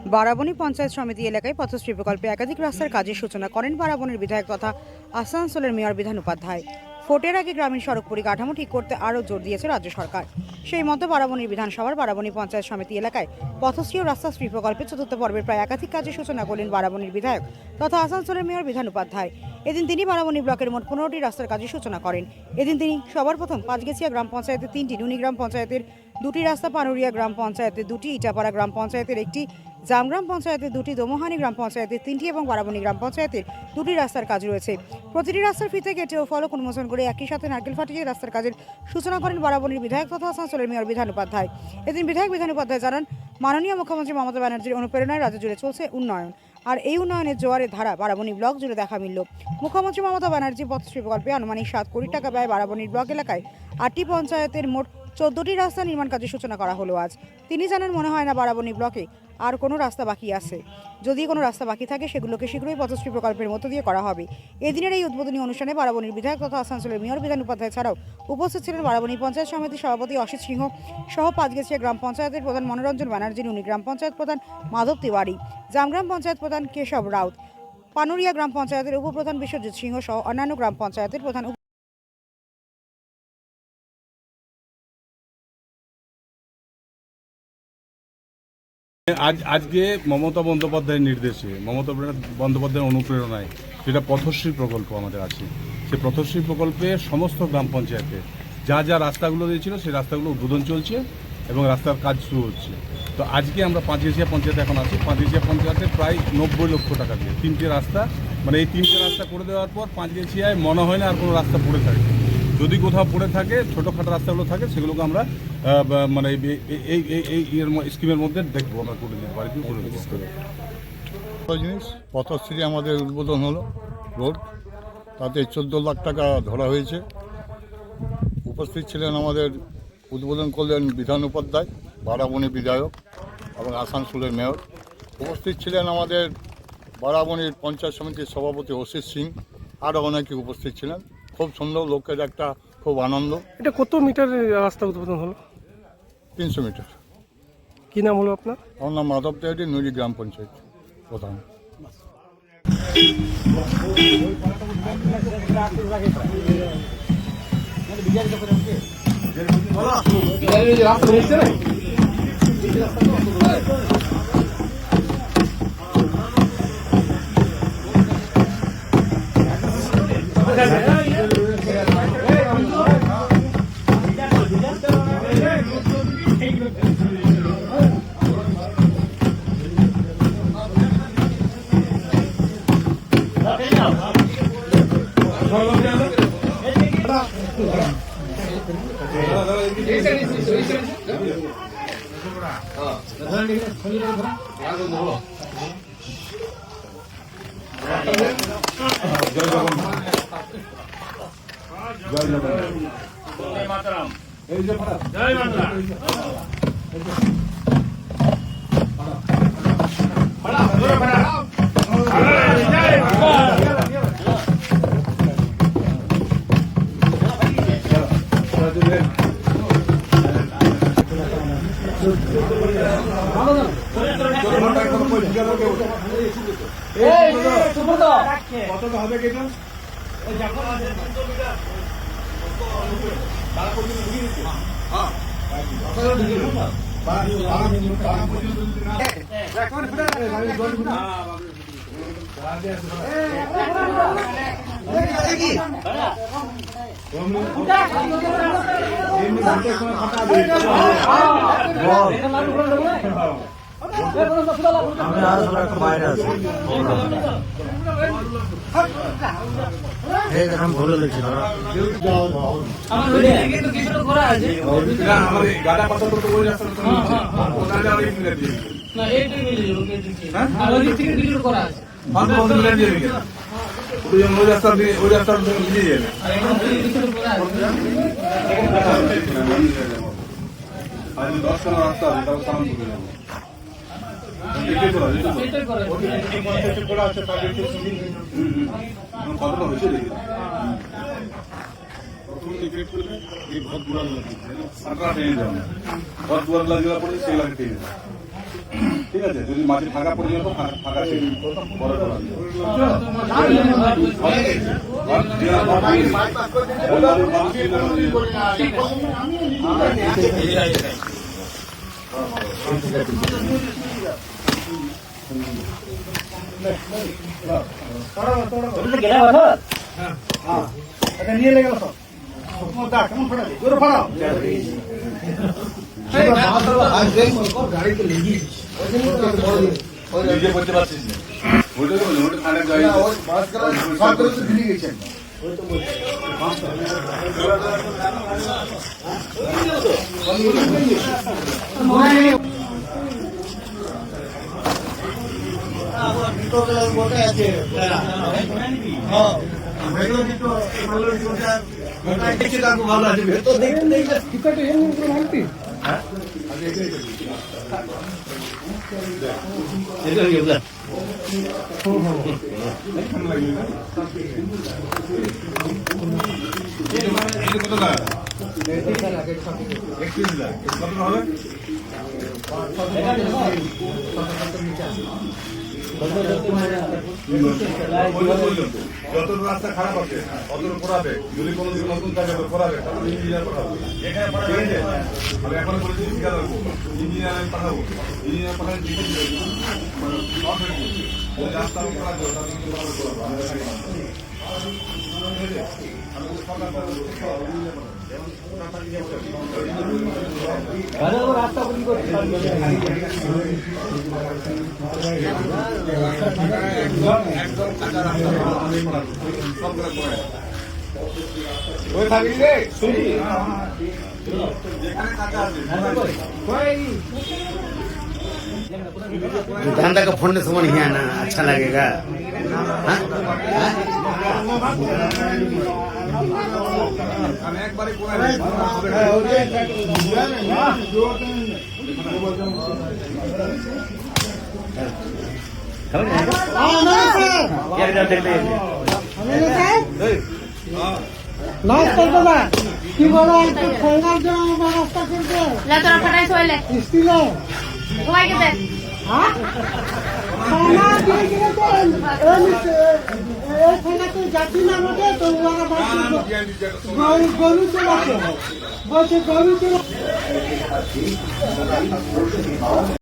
বারাবণী পঞ্চায়েত সমিতি এলাকায় পথশ্রী প্রকল্পে একাধিক রাস্তার কাজের সূচনা করেন বারাবণীর বিধায়ক তথা আসানসোলের মেয়র বিধান উপাধ্যায়। ভোটের আগে গ্রামীণ সড়ক পরিকাঠামো ঠিক করতে আরও জোর দিয়েছে রাজ্য সরকার। সেই মতো বারাবণীর বিধানসভার বারাবণী পঞ্চায়েত সমিতি এলাকায় পথশ্রী ও রাস্তাশ্রী প্রকল্পে চতুর্থ পর্বের প্রায় একাধিক কাজের সূচনা করলেন বারাবণীর বিধায়ক তথা আসানসোলের মেয়র বিধান উপাধ্যায়। এদিন তিনি বারাবণী ব্লকের মোট 15টি রাস্তার কাজের সূচনা করেন। এদিন তিনি সবার প্রথম পাঁচগেছিয়া গ্রাম পঞ্চায়েতের 3টি, নুনি গ্রাম পঞ্চায়েতের 2টি রাস্তা, পানুরিয়া গ্রাম পঞ্চায়েতের 2টি, ইটাপাড়া গ্রাম পঞ্চায়েতের 1টি, জামগ্রাম পঞ্চায়েতের 2টি, দোমোহানি গ্রাম পঞ্চায়েতের 3টি এবং বারাবণী গ্রাম পঞ্চায়েতের 2টি রাস্তার কাজ রয়েছে। প্রতিটি রাস্তার ফিতে কেটে ও ফলক উন্মোচন করে একই সাথে নারকেল ফাটিয়ে রাস্তার কাজের সূচনা করেন বারাবণীর বিধায়ক তথা আসানসোলের মেয়র বিধান উপাধ্যায়। এদিন বিধায়ক বিধান উপাধ্যায় জানান, মাননীয় মুখ্যমন্ত্রী মমতা ব্যানার্জির অনুপ্রেরণায় রাজ্য জুড়ে চলছে উন্নয়ন, আর এই উন্নয়নের জোয়ারের ধারা বারাবণী ব্লক জুড়ে দেখা মিলল। মুখ্যমন্ত্রী মমতা ব্যানার্জি পথশ্রী প্রকল্পে আনুমানিক 7 কোটি টাকা ব্যয় বারাবণীর ব্লক এলাকায় 8টি পঞ্চায়েতের মোট 14টি রাস্তা নির্মাণ কাজের সূচনা করা হলো আজ। তিনি জানান, মনে হয় না বারাবণী ব্লকে আর কোনো রাস্তা বাকি আছে। যদি কোনো রাস্তা বাকি থাকে সেগুলোকে শীঘ্রই পথশ্রী প্রকল্পের মধ্য দিয়ে করা হবে। এদিনের এই উদ্বোধনী অনুষ্ঠানে বারাবণীর বিধায়ক তথা আসানসোলের মেয়র বিধান উপাধ্যায় ছাড়াও উপস্থিত ছিলেন বারাবণী পঞ্চায়েত সমিতির সভাপতি অসিত সিংহ সহ পাঁচগেছিয়া গ্রাম পঞ্চায়েতের প্রধান মনোরঞ্জন ব্যানার্জি, নুনি গ্রাম পঞ্চায়েত প্রধান মাধব তিওয়ারি, জামগ্রাম পঞ্চায়েত প্রধান কেশব রাউত, পানুরিয়া গ্রাম পঞ্চায়েতের উপপ্রধান বিশ্বজিৎ সিংহ সহ অন্যান্য গ্রাম পঞ্চায়েতের প্রধান। আজকে মমতা বন্দ্যোপাধ্যায়ের নির্দেশে, মমতা বন্দ্যোপাধ্যায়ের অনুপ্রেরণায় যেটা পথশ্রী প্রকল্প আমাদের আছে, সেই পথশ্রী প্রকল্পে সমস্ত গ্রাম পঞ্চায়েতে যা যা রাস্তাগুলো দিয়েছিল সেই রাস্তাগুলো উদ্বোধন চলছে এবং রাস্তার কাজ শুরু হচ্ছে। তো আজকে আমরা পাঁচগেছিয়া পঞ্চায়েতে এখন আছি। পাঁচগেছিয়া পঞ্চায়েতে প্রায় 90 লক্ষ টাকা দিয়ে 3টে রাস্তা, মানে এই 3টে রাস্তা করে দেওয়ার পর পাঁচগেছিয়ায় মনে হয় না আর কোনো রাস্তা পড়ে থাকে। যদি কোথাও পড়ে থাকে, ছোটোখাটো রাস্তাগুলো থাকে, সেগুলোকে আমরা মানে এই স্কিমের মধ্যে দেখবো, আমরা করে দিতে পারি, করে দেবো। জিনিস পথশ্রী আমাদের উদ্বোধন হলো রোড, তাতে 14 লাখ টাকা ধরা হয়েছে। উপস্থিত ছিলেন আমাদের, উদ্বোধন করলেন বিধান উপাধ্যায়, বারাবণী বিধায়ক এবং আসানসোলের মেয়র। উপস্থিত ছিলেন আমাদের বারাবণীর পঞ্চায়েত সমিতির সভাপতি অসিত সিং, আরও অনেকে উপস্থিত ছিলেন। খুব সুন্দর, লোকের একটা খুব আনন্দ। এটা কত মিটারের রাস্তা উদ্বোধন হলো? 300 মিটার। কি নাম হলো আপনার? আমার নাম মাধব তিওয়ারি, নুরি গ্রাম পঞ্চায়েত প্রধান। बहुत बुरा लगा, बहुत बुरा लगा, ঠিক আছে, যদি মাঝে ফাঁকা পড়ে যেত ফাঁকা ছিল বড় করা নিজে করতে পারছিস না, ওইটা তো ওটা ঠান্ডা জায়গা যত রাস্তা খারাপ আছে অত করাবে, যদি কোনো দিন নতুন থাকে তো করাবে, তাহলে ইঞ্জিনিয়ার পাঠাবো। এখানে ঠিক আছে, আমি এখন বলেছি ঠিকাদার ইঞ্জিনিয়ার আমি পাঠাবো, ইঞ্জিনিয়ার পাঠালে দেখে দিবে রাস্তা করা যাবে, তাহলে কিন্তু ভালো করাবো। धंधा का फोड़ने से नहीं आना अच्छा लगेगा। हाँ? কি বলো একটু ঠান্ডার জন্য ব্যবস্থা করবে তোরা ফাটাই শোলে স্টিলে সবাইকে দেখ হ্যাঁ খানা দিয়ে গেলে তো এই খানাতে যাচ্ছি না বটে তো ওরা গরু চলাচ্ছে বলছে গরু চলা